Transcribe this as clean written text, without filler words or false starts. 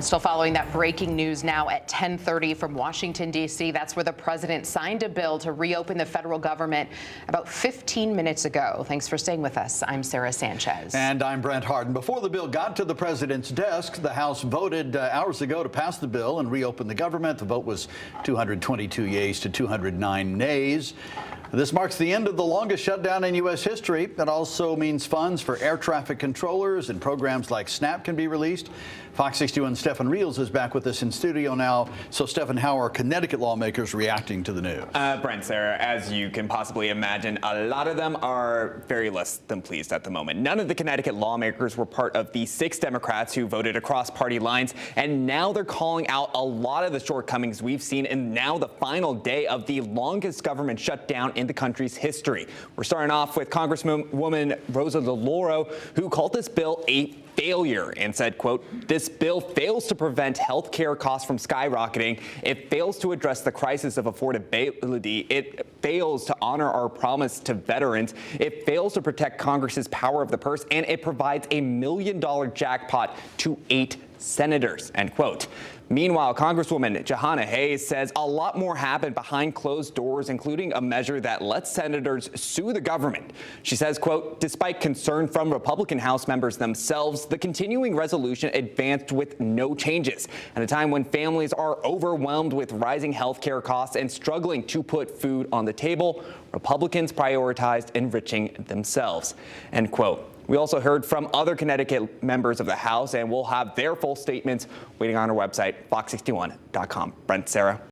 Still following that breaking news now at 10:30 from Washington, D.C. That's where the president signed a bill to reopen the federal government about 15 minutes ago. Thanks for staying with us. I'm Sarah Sanchez. And I'm Brent Harden. Before the bill got to the president's desk, the House voted hours ago to pass the bill and reopen the government. The vote was 222 yeas to 209 nays. This marks the end of the longest shutdown in U.S. history. It also means funds for air traffic controllers and programs like SNAP can be released. Fox 61's Stefan Reels is back with us in studio now. So, Stefan, how are Connecticut lawmakers reacting to the news? Brent, Sarah, as you can possibly imagine, a lot of them are very less than pleased at the moment. None of the Connecticut lawmakers were part of the 6 Democrats who voted across party lines, and now they're calling out a lot of the shortcomings we've seen in now the final day of the longest government shutdown in the country's history. We're starting off with Congresswoman Rosa DeLauro, who called this bill a failure and said, quote, "This bill fails to prevent health care costs from skyrocketing. It fails to address the crisis of affordability. It fails to honor our promise to veterans. It fails to protect Congress's power of the purse, and it provides a $1 million jackpot to 8 senators," end quote. Meanwhile, Congresswoman Jahana Hayes says a lot more happened behind closed doors, including a measure that lets senators sue the government. She says, quote, "Despite concern from Republican House members themselves, the continuing resolution advanced with no changes at a time when families are overwhelmed with rising health care costs and struggling to put food on the table. Republicans prioritized enriching themselves," end quote. We also heard from other Connecticut members of the House, and we'll have their full statements waiting on our website, fox61.com. Brent, Sarah.